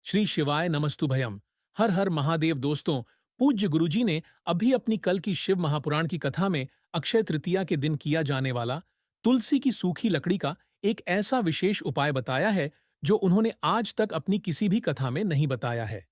श्री शिवाय नमस्तुभयम। हर हर महादेव। दोस्तों, पूज्य गुरुजी ने अभी अपनी कल की शिव महापुराण की कथा में अक्षय तृतीया के दिन किया जाने वाला तुलसी की सूखी लकड़ी का एक ऐसा विशेष उपाय बताया है जो उन्होंने आज तक अपनी किसी भी कथा में नहीं बताया है।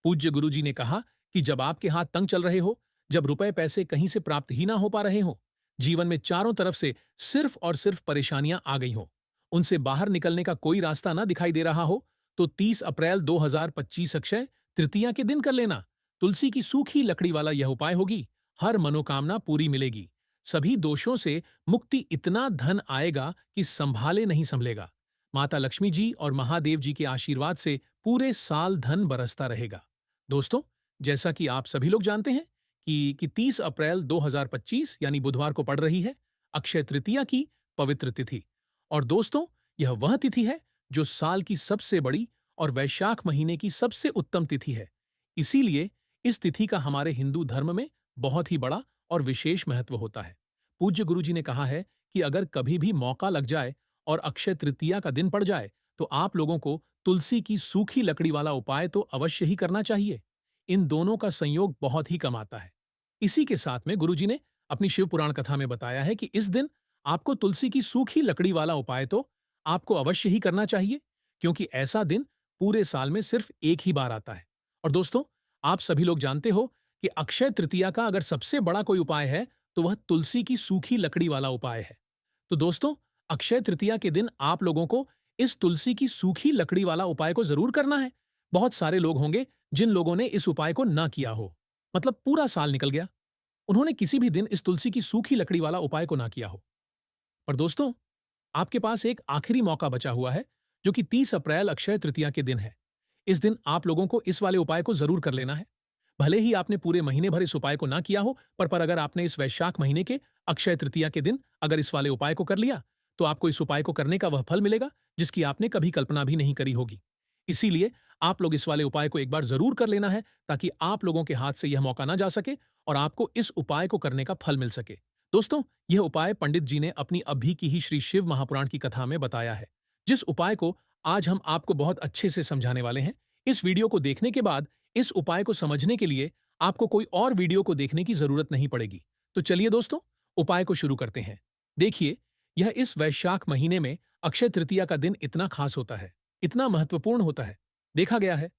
पूज्य गुरुजी ने कहा कि जब आपके हाथ तंग चल रहे हो, जब रुपए पैसे कहीं से प्राप्त ही ना हो पा रहे हो, जीवन में चारों तरफ से सिर्फ और सिर्फ परेशानियां आ गई हो, उनसे बाहर निकलने का कोई रास्ता ना दिखाई दे रहा हो, तो 30 अप्रैल 2025 अक्षय तृतीया के दिन कर लेना। तुलसी की सूखी लकड़ी वाला यह उपाय होगी, हर मनोकामना पूरी मिलेगी। सभी दोषों से मुक्ति, इतना धन आएगा कि संभाले नहीं संभलेगा। माता लक्ष्मी जी और महादेव जी के आशीर्वाद से पूरे साल धन बरसता रहेगा। दोस्तों, जैसा कि आप सभी लोग जानते हैं कि 30 अप्रैल 2025 यानी बुधवार को पड़ रही है अक्षय तृतीया की पवित्र तिथि। और दोस्तों, यह वह तिथि है जो साल की सबसे बड़ी और वैशाख महीने की सबसे उत्तम तिथि है। इसीलिए इस तिथि का हमारे हिंदू धर्म में बहुत ही बड़ा और विशेष महत्व होता है। पूज्य गुरुजी ने कहा है कि अगर कभी भी मौका लग जाए और अक्षय तृतीया का दिन पड़ जाए, तो आप लोगों को तुलसी की सूखी लकड़ी वाला उपाय तो अवश्य ही करना चाहिए। इन दोनों का संयोग बहुत ही कम आता है। इसी के साथ में गुरुजी ने अपनी शिव पुराण कथा में बताया है कि इस दिन आपको तुलसी की सूखी लकड़ी वाला उपाय तो आपको अवश्य ही करना चाहिए, क्योंकि ऐसा दिन पूरे साल में सिर्फ एक ही बार आता है। और दोस्तों, आप सभी लोग जानते हो कि अक्षय तृतीया का अगर सबसे बड़ा कोई उपाय है तो वह तुलसी की सूखी लकड़ी वाला उपाय है। तो दोस्तों, अक्षय तृतीया के दिन आप लोगों को इस तुलसी की सूखी लकड़ी वाला उपाय को जरूर करना है। बहुत सारे लोग होंगे जिन लोगों ने इस उपाय को ना किया हो, मतलब पूरा साल निकल गया, उन्होंने किसी भी दिन इस तुलसी की सूखी लकड़ी वाला उपाय को ना किया हो। पर दोस्तों, आपके पास एक आखिरी मौका बचा हुआ है, जो कि 30 अप्रैल अक्षय तृतीया के दिन है। इस दिन आप लोगों को इस वाले उपाय को जरूर कर लेना है। भले ही आपने पूरे महीने भर इस उपाय को ना किया हो, पर अगर आपने इस वैशाख महीने के अक्षय तृतीया के दिन अगर इस वाले उपाय को कर लिया, तो आपको इस उपाय को करने का वह फल मिलेगा जिसकी आपने कभी कल्पना भी नहीं करी होगी। इसीलिए आप लोग इस वाले उपाय को एक बार जरूर कर लेना है, ताकि आप लोगों के हाथ से यह मौका ना जा सके और आपको इस उपाय को करने का फल मिल सके। दोस्तों, यह उपाय पंडित जी ने अपनी अभी की ही श्री शिव महापुराण की कथा में बताया है, जिस उपाय को आज हम आपको बहुत अच्छे से समझाने वाले हैं। इस वीडियो को देखने के बाद इस उपाय को समझने के लिए आपको कोई और वीडियो को देखने की जरूरत नहीं पड़ेगी। तो चलिए दोस्तों, उपाय को शुरू करते हैं। देखिए, यह इस वैशाख महीने में अक्षय तृतीया का दिन इतना खास होता है, इतना महत्वपूर्ण होता है। देखा गया है,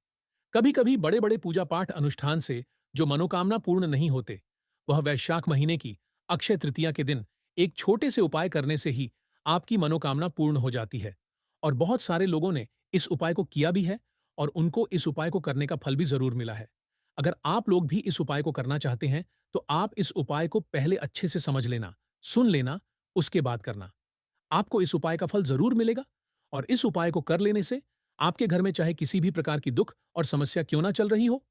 कभी कभी बड़े बड़े पूजा पाठ अनुष्ठान से जो मनोकामना पूर्ण नहीं होते, वह वैशाख महीने की अक्षय तृतीया के दिन एक छोटे से उपाय करने से ही आपकी मनोकामना पूर्ण हो जाती है। और बहुत सारे लोगों ने इस उपाय को किया भी है और उनको इस उपाय को करने का फल भी जरूर मिला है। अगर आप लोग भी इस उपाय को करना चाहते हैं, तो आप इस उपाय को पहले अच्छे से समझ लेना, सुन लेना, उसके बाद करना। आपको इस उपाय का फल जरूर मिलेगा। और इस उपाय को कर लेने से आपके घर में चाहे किसी भी प्रकार की दुख और समस्या क्यों ना चल रही हो,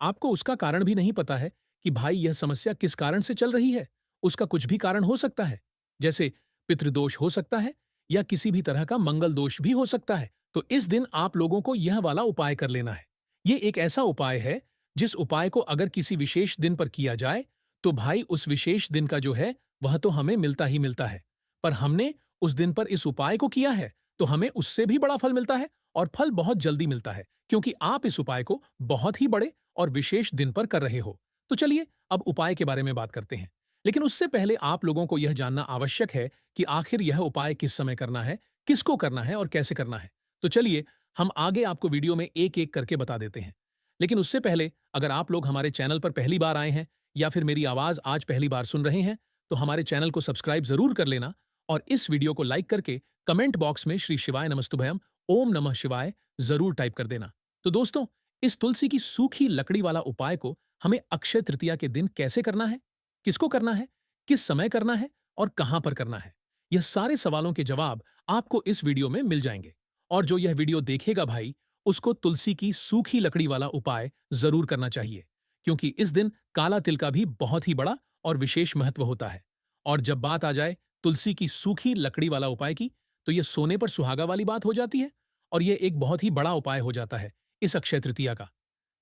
आपको उसका कारण भी नहीं पता है कि भाई यह समस्या किस कारण से चल रही है, उसका कुछ भी कारण हो सकता है, जैसे पितृदोष हो सकता है या किसी भी तरह का मंगल दोष भी हो सकता है। तो इस दिन आप लोगों को यह वाला उपाय कर लेना है। यह एक ऐसा उपाय है जिस उपाय को अगर किसी विशेष दिन पर किया जाए, तो भाई उस विशेष दिन का जो है वह तो हमें मिलता ही मिलता है। पर हमने उस दिन पर इस उपाय को किया है तो हमें उससे भी बड़ा फल मिलता है, और फल बहुत जल्दी मिलता है, क्योंकि आप इस उपाय को बहुत ही बड़े और विशेष दिन पर कर रहे हो। तो चलिए अब उपाय के बारे में बात करते हैं। लेकिन उससे पहले आप लोगों को यह जानना आवश्यक है कि आखिर यह उपाय किस समय करना है, किसको करना है और कैसे करना है। तो चलिए हम आगे आपको वीडियो में एक एक करके बता देते हैं। लेकिन उससे पहले, अगर आप लोग हमारे चैनल पर पहली बार आए हैं या फिर मेरी आवाज आज पहली बार सुन रहे हैं, तो हमारे चैनल को सब्सक्राइब जरूर कर लेना और इस वीडियो को लाइक करके कमेंट बॉक्स में श्री शिवाय नमस्तुभयम, ओम नमः शिवाय जरूर टाइप कर देना। तो दोस्तों, इस तुलसी की सूखी लकड़ी वाला उपाय को हमें अक्षय तृतीया के दिन कैसे करना है, किसको करना है, किस समय करना है और कहां पर करना है, यह सारे सवालों के जवाब आपको इस वीडियो में मिल जाएंगे। और जो यह वीडियो देखेगा भाई, उसको तुलसी की सूखी लकड़ी वाला उपाय जरूर करना चाहिए, क्योंकि इस दिन काला तिल का भी बहुत ही बड़ा और विशेष महत्व होता है। और जब बात आ जाए तुलसी की सूखी लकड़ी वाला उपाय की, तो यह सोने पर सुहागा वाली बात हो जाती है और यह एक बहुत ही बड़ा उपाय हो जाता है इस अक्षय तृतीया का।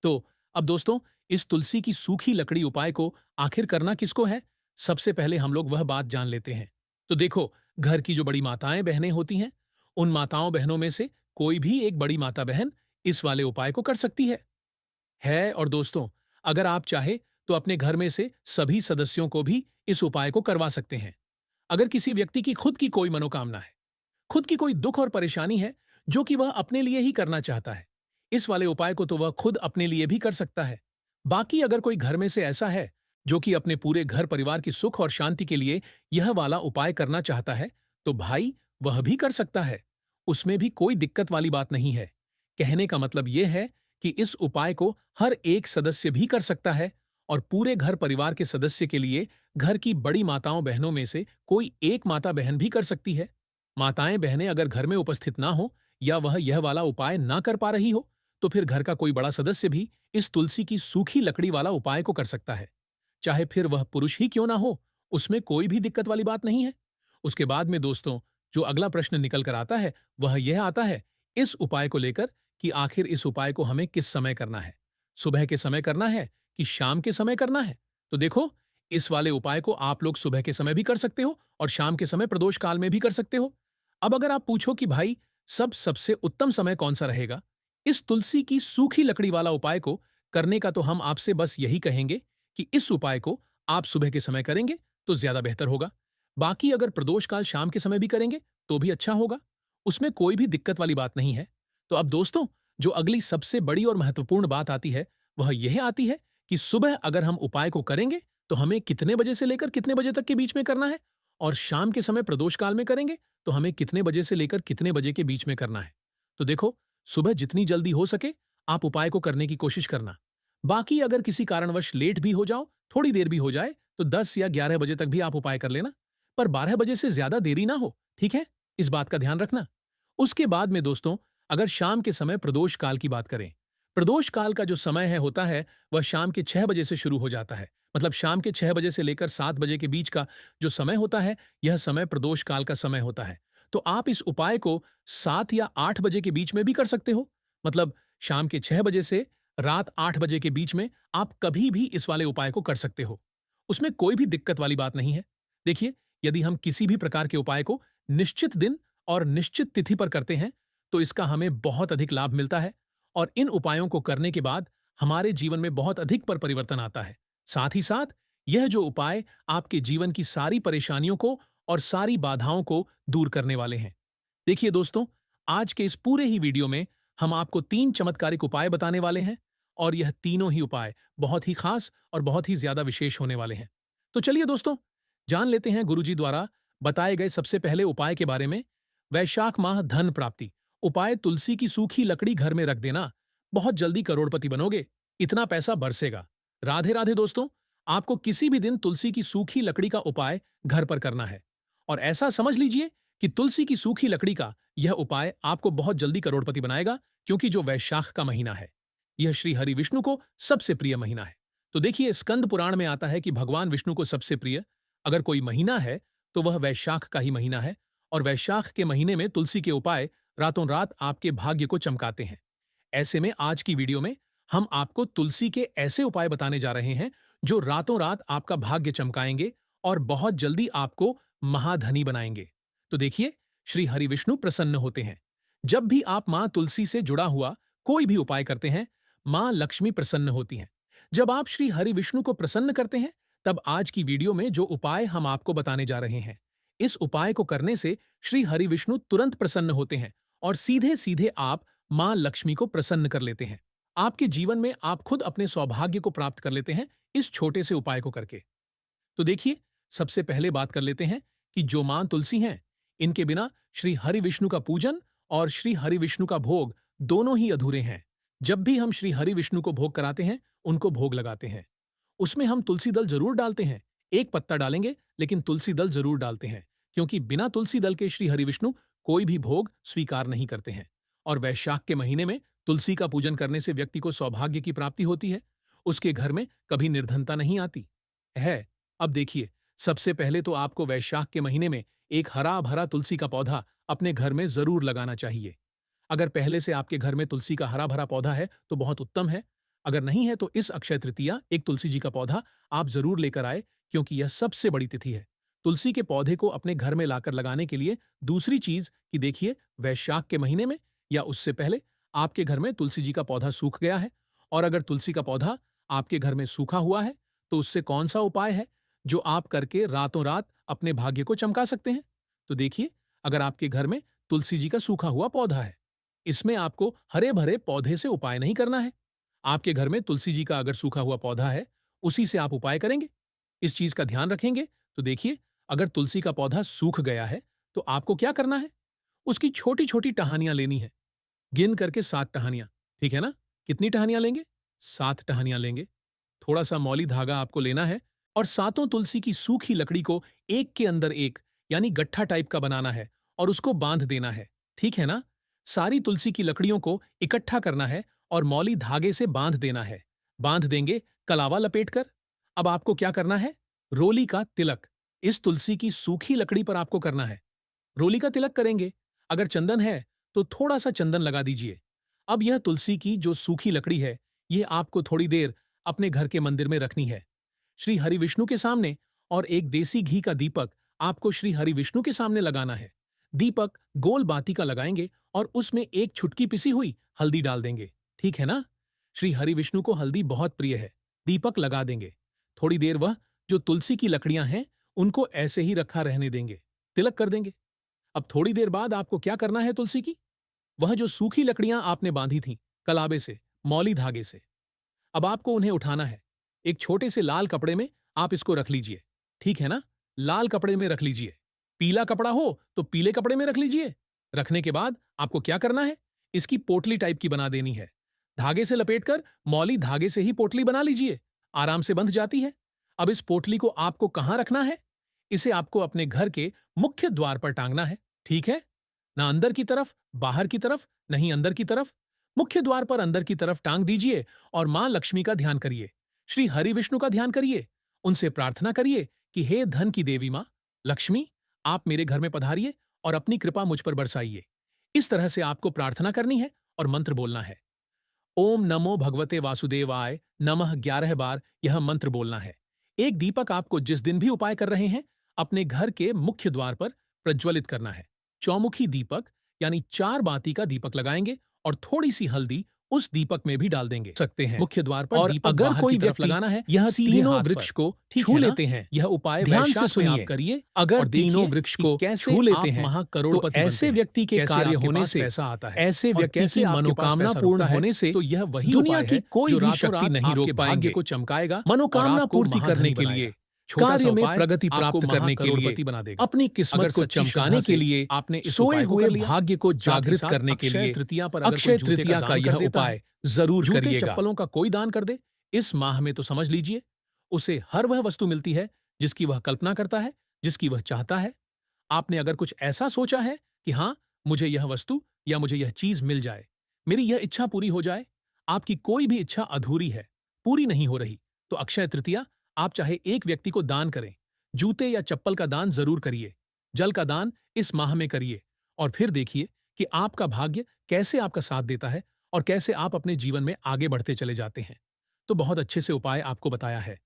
तो अब दोस्तों, इस तुलसी की सूखी लकड़ी उपाय को आखिर करना किसको है, सबसे पहले हम लोग वह बात जान लेते हैं। तो देखो, घर की जो बड़ी माताएं बहनें होती हैं, उन माताओं बहनों में से कोई भी एक बड़ी माता बहन इस वाले उपाय को कर सकती है। और दोस्तों, अगर आप चाहे तो अपने घर में से सभी सदस्यों को भी इस उपाय को करवा सकते हैं। अगर किसी व्यक्ति की खुद की कोई मनोकामना है, खुद की कोई दुख और परेशानी है जो कि वह अपने लिए ही करना चाहता है, इस वाले उपाय को तो वह खुद अपने लिए भी कर सकता है। बाकी अगर कोई घर में से ऐसा है जो कि अपने पूरे घर परिवार की सुख और शांति के लिए यह वाला उपाय करना चाहता है, तो भाई वह भी कर सकता है। उसमें भी कोई दिक्कत वाली बात नहीं है। कहने का मतलब यह है कि इस उपाय को हर एक सदस्य भी कर सकता है और पूरे घर परिवार के सदस्य के लिए घर की बड़ी माताओं बहनों में से कोई एक माता बहन भी कर सकती है। माताएं बहनें अगर घर में उपस्थित ना हो या वह यह वाला उपाय ना कर पा रही हो, तो फिर घर का कोई बड़ा सदस्य भी इस तुलसी की सूखी लकड़ी वाला उपाय को कर सकता है। चाहे फिर वह पुरुष ही क्यों ना हो, उसमें कोई भी दिक्कत वाली बात नहीं है। उसके बाद में दोस्तों, जो अगला प्रश्न निकल कर आता है वह यह आता है इस उपाय को लेकर कि आखिर इस उपाय को हमें किस समय करना है। सुबह के समय करना है कि शाम के समय करना है? तो देखो, इस वाले उपाय को आप लोग सुबह के समय भी कर सकते हो और शाम के समय प्रदोष काल में भी कर सकते हो। अब अगर आप पूछो कि भाई सबसे उत्तम समय कौन सा रहेगा इस तुलसी की सूखी लकड़ी वाला उपाय को करने का, तो हम आपसे बस यही कहेंगे कि इस उपाय को आप सुबह के समय करेंगे तो ज्यादा बेहतर होगा। बाकी अगर प्रदोष काल शाम के समय भी करेंगे तो भी अच्छा होगा। उसमें कोई भी दिक्कत वाली बात नहीं है। तो अब दोस्तों, जो अगली सबसे बड़ी और महत्वपूर्ण बात आती है वह यह आती है कि सुबह अगर हम उपाय को करेंगे तो हमें कितने बजे से लेकर कितने बजे तक के बीच में करना है, और शाम के समय प्रदोष काल में करेंगे तो हमें कितने बजे से लेकर कितने बजे के बीच में करना है। तो देखो, सुबह जितनी जल्दी हो सके आप उपाय को करने की कोशिश करना। बाकी अगर किसी कारणवश लेट भी हो जाओ, थोड़ी देर भी हो जाए, तो 10 या 11 बजे तक भी आप उपाय कर लेना, पर 12 बजे से ज्यादा देरी ना हो, ठीक है? इस बात का ध्यान रखना। उसके बाद में दोस्तों, अगर शाम के समय प्रदोष काल की बात करें, प्रदोष काल का जो समय है होता है वह शाम के 6 बजे से शुरू हो जाता है। मतलब शाम के 6 बजे से लेकर 7 बजे के बीच का जो समय होता है, यह समय प्रदोष काल का समय होता है। तो आप इस उपाय को 7 या 8 बजे के बीच में भी कर सकते हो। मतलब शाम के 6 बजे से रात 8 बजे के बीच में आप कभी भी इस वाले उपाय को कर सकते हो। उसमें कोई भी दिक्कत वाली बात नहीं है। देखिए, यदि हम किसी भी प्रकार के उपाय को निश्चित दिन और निश्चित तिथि पर करते हैं, तो इसका हमें बहुत अधिक लाभ मिलता है और इन उपायों को करने के बाद हमारे जीवन में बहुत अधिक पर परिवर्तन आता है। साथ ही साथ यह जो उपाय आपके जीवन की सारी परेशानियों को और सारी बाधाओं को दूर करने वाले हैं। देखिए दोस्तों, आज के इस पूरे ही वीडियो में हम आपको 3 चमत्कारिक उपाय बताने वाले हैं और यह तीनों ही उपाय बहुत ही खास और बहुत ही ज्यादा विशेष होने वाले हैं। तो चलिए दोस्तों, जान लेते हैं गुरुजी द्वारा बताए गए सबसे पहले उपाय के बारे में। वैशाख माह धन प्राप्ति उपाय। तुलसी की सूखी लकड़ी घर में रख देना, बहुत जल्दी करोड़पति बनोगे, इतना पैसा बरसेगा। राधे राधे दोस्तों, आपको किसी भी दिन तुलसी की सूखी लकड़ी का उपाय घर पर करना है और ऐसा समझ लीजिए कि तुलसी की सूखी लकड़ी का यह उपाय आपको बहुत जल्दी करोड़पति बनाएगा, क्योंकि जो वैशाख का महीना है यह श्री हरि विष्णु को सबसे प्रिय महीना है। तो देखिए, स्कंद पुराण में आता है कि भगवान विष्णु को सबसे प्रिय अगर कोई महीना है तो वह वैशाख का ही महीना है, और वैशाख के महीने में तुलसी के उपाय रातों रात आपके भाग्य को चमकाते हैं। ऐसे में आज की वीडियो में हम आपको तुलसी के ऐसे उपाय बताने जा रहे हैं जो रातों रात आपका भाग्य चमकाएंगे और बहुत जल्दी आपको महाधनी बनाएंगे। तो देखिए, श्री हरि विष्णु प्रसन्न होते हैं। जब भी आप मां तुलसी से जुड़ा हुआ कोई भी उपाय करते हैं, मां लक्ष्मी प्रसन्न होती हैं। जब आप श्री हरि विष्णु को प्रसन्न करते हैं, तब आज की वीडियो में जो उपाय हम आपको बताने जा रहे हैं, इस उपाय को करने से श्री हरि विष्णु तुरंत प्रसन्न होते हैं और सीधे सीधे आप मां लक्ष्मी को प्रसन्न कर लेते हैं। आपके जीवन में आप खुद अपने सौभाग्य को प्राप्त कर लेते हैं इस छोटे से उपाय को करके। तो देखिए, सबसे पहले बात कर लेते हैं कि जो मां तुलसी हैं, इनके बिना श्री हरि विष्णु का पूजन और श्री हरि विष्णु का भोग दोनों ही अधूरे हैं। जब भी हम श्री हरि विष्णु को भोग कराते हैं, उनको भोग लगाते हैं, उसमें हम तुलसी दल जरूर डालते हैं। एक पत्ता डालेंगे, लेकिन तुलसी दल जरूर डालते हैं, क्योंकि बिना तुलसी दल के श्री हरि विष्णु कोई भी भोग स्वीकार नहीं करते हैं। और वैशाख के महीने में तुलसी का पूजन करने से व्यक्ति को सौभाग्य की प्राप्ति होती है। उसके घर में कभी निर्धनता नहीं आती है। अब देखिए, सबसे पहले तो आपको वैशाख के महीने में एक हरा भरा तुलसी का पौधा अपने घर में जरूर लगाना चाहिए। अगर पहले से आपके घर में तुलसी का हरा भरा पौधा है तो बहुत उत्तम है। अगर नहीं है तो इस अक्षय तृतीया एक तुलसी जी का पौधा आप जरूर लेकर आए, क्योंकि यह सबसे बड़ी तिथि है। तुलसी के पौधे को अपने घर में लाकर लगाने के लिए दूसरी चीज कि देखिए, वैशाख के महीने में या उससे पहले आपके घर में तुलसी जी का पौधा सूख गया है, और अगर तुलसी का पौधा आपके घर में सूखा हुआ है, तो उससे कौन सा उपाय है जो आप करके रातों रात अपने भाग्य को चमका सकते हैं? तो देखिए, अगर आपके घर में तुलसी जी का सूखा हुआ पौधा है, इसमें आपको हरे भरे पौधे से उपाय नहीं करना है। आपके घर में तुलसी जी का अगर सूखा हुआ पौधा है, उसी से आप उपाय करेंगे। इस चीज का ध्यान रखेंगे। तो देखिए, अगर तुलसी का पौधा सूख गया है, तो आपको क्या करना है? उसकी छोटी छोटी टहनियां लेनी है, गिन करके 7 टहनियां। ठीक है ना? कितनी टहनियां लेंगे? 7 टहनियां लेंगे। थोड़ा सा मौली धागा आपको लेना है, और सातों तुलसी की सूखी लकड़ी को एक के अंदर एक, यानी गट्ठा टाइप का बनाना है, और उसको बांध देना है। ठीक है ना? सारी तुलसी की लकड़ियों को इकट्ठा करना है और मौली धागे से बांध देना है। बांध देंगे कलावा लपेटकर। अब आपको क्या करना है? रोली का तिलक इस तुलसी की सूखी लकड़ी पर आपको करना है। रोली का तिलक करेंगे। अगर चंदन है तो थोड़ा सा चंदन लगा दीजिए। अब यह तुलसी की जो सूखी लकड़ी है, यह आपको थोड़ी देर अपने घर के मंदिर में रखनी है, श्री हरिविष्णु के सामने। और एक देसी घी का दीपक आपको श्री हरिविष्णु के सामने लगाना है। दीपक गोल बाती का लगाएंगे और उसमें एक छुटकी पिसी हुई हल्दी डाल देंगे। ठीक है ना? श्री हरिविष्णु को हल्दी बहुत प्रिय है। दीपक लगा देंगे। थोड़ी देर वह जो तुलसी की लकड़ियां हैं, उनको ऐसे ही रखा रहने देंगे। तिलक कर देंगे। अब थोड़ी देर बाद आपको क्या करना है? तुलसी की वह जो सूखी लकड़ियां आपने बांधी थीं कलावे से, मौली धागे से, अब आपको उन्हें उठाना है। एक छोटे से लाल कपड़े में आप इसको रख लीजिए। ठीक है ना? लाल कपड़े में रख लीजिए। पीला कपड़ा हो तो पीले कपड़े में रख लीजिए। रखने के बाद आपको क्या करना है? इसकी पोटली टाइप की बना देनी है। धागे से लपेटकर मौली धागे से ही पोटली बना लीजिए। आराम से बंध जाती है। अब इस पोटली को आपको कहां रखना है? इसे आपको अपने घर के मुख्य द्वार पर टांगना है। ठीक है? ना अंदर की तरफ, बाहर की तरफ, नहीं अंदर की तरफ। मुख्य द्वार पर अंदर की तरफ टांग दीजिए और मां लक्ष्मी का ध्यान करिए। श्री हरि विष्णु का ध्यान करिए। उनसे प्रार्थना करिए कि हे धन की देवी मां लक्ष्मी, आप मेरे घर में पधारिए और अपनी कृपा मुझ पर बरसाइए। इस तरह से आपको प्रार्थना करनी है और मंत्र बोलना है। ओम नमो भगवते वासुदेवाय नमः 11 बार यह मंत्र बोलना है। एक दीपक आपको जिस दिन भी उपाय कर रहे हैं, अपने घर के मुख्य द्वार पर प्रज्वलित करना है। चौमुखी दीपक यानी 4 बाती का दीपक लगाएंगे और थोड़ी सी हल्दी उस दीपक में भी डाल देंगे सकते हैं मुख्य द्वार पर। और दीपक अगर बाहर कोई की तरफ व्यक्ति लगाना है, यह सीधे तीनों हाथ पर। वृक्ष को ठीक छू है ना? लेते हैं, यह उपाय ध्यान से वैशाख में सुनिए। आप करिए। अगर और तीनों देखिए वृक्ष कि को कैसे छू लेते आप हैं, महाकरोड़पति तो ऐसे बनते हैं। व्यक्ति के कैसे कार्य आपके होने पास से, पैसा आता है, ऐसे और व्यक्ति कैसे की आपके पास मनोकामना पैसा पूर्ण रुकता है, होने से तो यह वही दुनिया उपाय की है कोई जो भी रातों शक्ति रात नहीं रोक आपके भाग्य पाएंगे। को चमकाएगा, मनोकामना और आपको पूर्ति करने महाधनी के बनाएगा। लिए, छोटा सा कार्य में उपाय प्रगति आपको प्राप्त करने के लिए, महाकरोड़पति बना देगा। अपनी किस्मत अगर को सच्ची चमकाने श्रद्धा के से लिए, आपने इस सोए उपाय को हुए कर लिया, भाग्य को साथ ही जागृत साथ करने के अक्षय लिए तृतीया पर अगर कोई अक्षय जूते का तृतीया का दान यह कर देता है, उपाय जरूर जूते करिएगा। चप्पलों का कोई दान कर दे इस माह में, तो समझ लीजिए उसे हर वह वस्तु मिलती है जिसकी वह कल्पना करता है, जिसकी वह चाहता है। आपने अगर कुछ ऐसा सोचा है कि हां, मुझे यह वस्तु या मुझे यह चीज मिल जाए, मेरी यह इच्छा पूरी हो जाए, आपकी कोई भी इच्छा अधूरी है, पूरी नहीं हो रही, तो अक्षय तृतीया आप चाहे एक व्यक्ति को दान करें। जूते या चप्पल का दान जरूर करिए। जल का दान इस माह में करिए, और फिर देखिए कि आपका भाग्य कैसे आपका साथ देता है और कैसे आप अपने जीवन में आगे बढ़ते चले जाते हैं। तो बहुत अच्छे से उपाय आपको बताया है।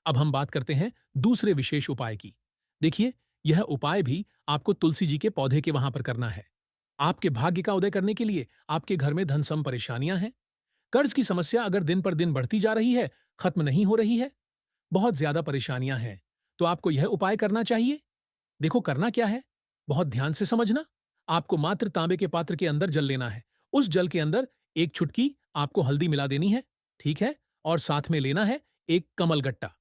अब हम बात करते हैं दूसरे विशेष उपाय की। देखिए, यह उपाय भी आपको तुलसी जी के पौधे के वहां पर करना है। आपके भाग्य का उदय करने के लिए आपके घर में धन सम परेशानियां हैं, कर्ज की समस्या अगर दिन पर दिन बढ़ती जा रही है, खत्म नहीं हो रही है, बहुत ज्यादा परेशानियां हैं, तो आपको यह उपाय करना चाहिए। देखो करना क्या है, बहुत ध्यान से समझना। आपको मात्र तांबे के पात्र के अंदर जल लेना है। उस जल के अंदर एक चुटकी आपको हल्दी मिला देनी है। ठीक है? और साथ में लेना है एक कमल गट्टा।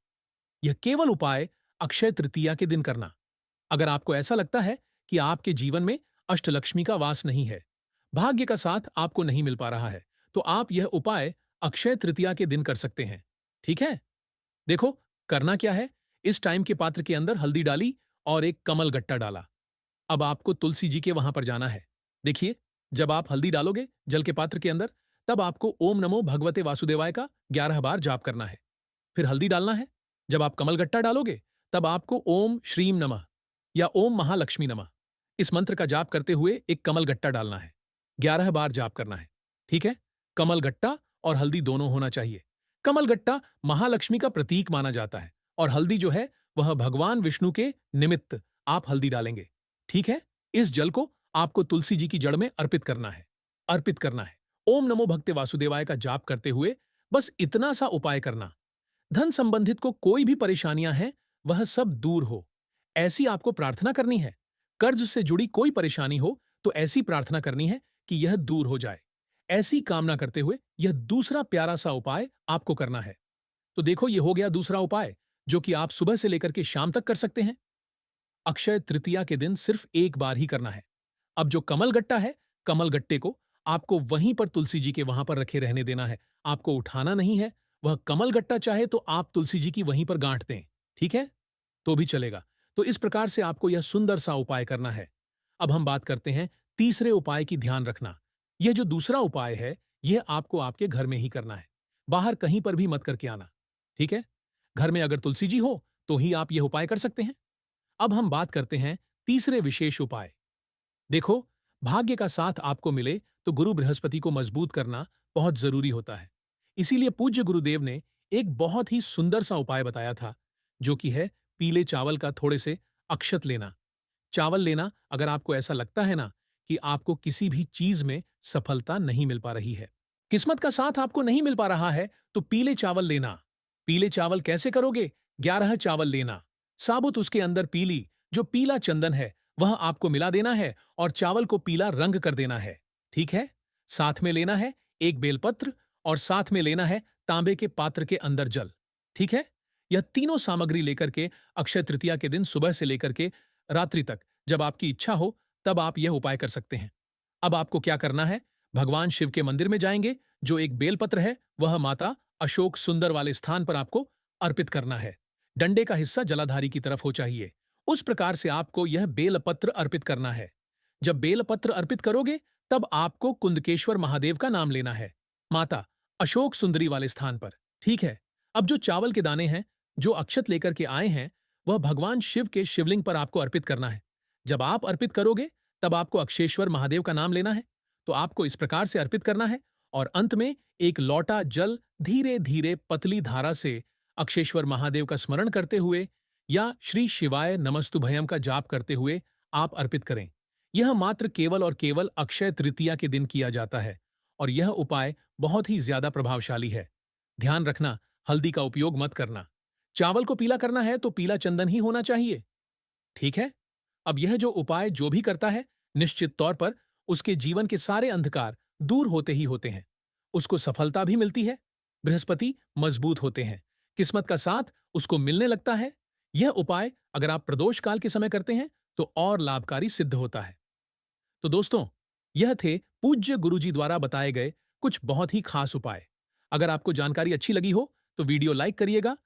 यह केवल उपाय अक्षय तृतीया के दिन करना। अगर आपको ऐसा लगता है कि आपके जीवन में अष्टलक्ष्मी का वास नहीं है, भाग्य का साथ आपको नहीं मिल पा रहा है, तो आप यह उपाय अक्षय तृतीया के दिन कर सकते हैं। ठीक है? देखो करना क्या है, इस टाइम के पात्र के अंदर हल्दी डाली और एक कमल गट्टा डाला। अब आपको तुलसी जी के वहां पर जाना है। देखिए, जब आप हल्दी डालोगे जल के पात्र के अंदर, तब आपको ओम नमो भगवते वासुदेवाय का 11 बार जाप करना है। फिर हल्दी डालना है। जब आप कमल गट्टा डालोगे, तब आपको ओम श्रीम नमः या ओम महालक्ष्मी नमः इस मंत्र का जाप करते हुए एक कमल गट्टा डालना है। 11 बार जाप करना है। ठीक है? कमल गट्टा और हल्दी दोनों होना चाहिए। कमल गट्टा महालक्ष्मी का प्रतीक माना जाता है, और हल्दी जो है वह भगवान विष्णु के निमित्त आप हल्दी डालेंगे। ठीक है? इस जल को आपको तुलसी जी की जड़ में अर्पित करना है। अर्पित करना है ओम नमो भगते वासुदेवाय का जाप करते हुए बस इतना सा उपाय करना। धन संबंधित को कोई भी परेशानियां हैं, वह सब दूर हो, ऐसी आपको प्रार्थना करनी है। कर्ज से जुड़ी कोई परेशानी हो तो ऐसी प्रार्थना करनी है कि यह दूर हो जाए। ऐसी कामना करते हुए यह दूसरा प्यारा सा उपाय आपको करना है। तो देखो, ये हो गया दूसरा उपाय, जो कि आप सुबह से लेकर के शाम तक कर सकते हैं। अक्षय तृतीया के दिन सिर्फ एक बार ही करना है। अब जो कमल गट्टा है, कमल गट्टे को आपको वहीं पर तुलसी जी के वहां पर रखे रहने देना है। आपको उठाना नहीं है। वह कमल गट्टा चाहे तो आप तुलसी जी की वहीं पर गांठ दें, ठीक है? तो भी चलेगा। तो इस प्रकार से आपको यह सुंदर सा उपाय करना है। अब हम बात करते हैं तीसरे उपाय की। ध्यान रखना, यह जो दूसरा उपाय है, यह आपको आपके घर में ही करना है। बाहर कहीं पर भी मत करके आना, ठीक है? घर में अगर तुलसी जी हो तो ही आप यह उपाय कर सकते हैं। अब हम बात करते हैं तीसरे विशेष उपाय। देखो, भाग्य का साथ आपको मिले तो गुरु बृहस्पति को मजबूत करना बहुत जरूरी होता है। इसीलिए पूज्य गुरुदेव ने एक बहुत ही सुंदर सा उपाय बताया था, जो कि है पीले चावल का थोड़े से अक्षत लेना। चावल लेना अगर आपको ऐसा लगता है ना कि आपको किसी भी चीज में सफलता नहीं मिल पा रही है, किस्मत का साथ आपको नहीं मिल पा रहा है, तो पीले चावल लेना। पीले चावल कैसे करोगे? 11 चावल लेना, साबुत उसके अंदर पीली जो पीला चंदन है वह आपको मिला देना है और चावल को पीला रंग कर देना है, ठीक है? साथ में लेना है एक बेलपत्र और साथ में लेना है तांबे के पात्र के अंदर जल, ठीक है? यह तीनों सामग्री लेकर के अक्षय तृतीया के दिन सुबह से लेकर के रात्रि तक, जब आपकी इच्छा हो तब आप यह उपाय कर सकते हैं। अब आपको क्या करना है? भगवान शिव के मंदिर में जाएंगे, जो एक बेलपत्र है वह माता अशोक सुंदर वाले स्थान पर आपको अर्पित करना है। डंडे का हिस्सा जलाधारी की तरफ हो चाहिए। उस प्रकार से आपको यह बेलपत्र अर्पित करना है। जब बेलपत्र अर्पित करोगे तब आपको कुंदकेश्वर महादेव का नाम लेना है, माता अशोक सुंदरी वाले स्थान पर, ठीक है? अब जो चावल के दाने हैं, जो अक्षत लेकर के आए हैं, वह भगवान शिव के शिवलिंग पर आपको अर्पित करना है। जब आप अर्पित करोगे तब आपको अक्षेश्वर महादेव का नाम लेना है। तो आपको इस प्रकार से अर्पित करना है और अंत में एक लौटा जल धीरे धीरे पतली धारा से अक्षेश्वर महादेव का स्मरण करते हुए या श्री शिवाय नमस्तुभयम का जाप करते हुए आप अर्पित करें। यह मात्र केवल और केवल अक्षय तृतीया के दिन किया जाता है और यह उपाय बहुत ही ज्यादा प्रभावशाली है। ध्यान रखना, हल्दी का उपयोग मत करना। चावल को पीला करना है तो पीला चंदन ही होना चाहिए, ठीक है? अब यह जो उपाय जो भी करता है, निश्चित तौर पर उसके जीवन के सारे अंधकार दूर होते ही होते हैं। उसको सफलता भी मिलती है, बृहस्पति मजबूत होते हैं, किस्मत का साथ उसको मिलने लगता है। यह उपाय अगर आप प्रदोष काल के समय करते हैं तो और लाभकारी सिद्ध होता है। तो दोस्तों, यह थे पूज्य गुरुजी द्वारा बताए गए कुछ बहुत ही खास उपाय। अगर आपको जानकारी अच्छी लगी हो तो वीडियो लाइक करिएगा,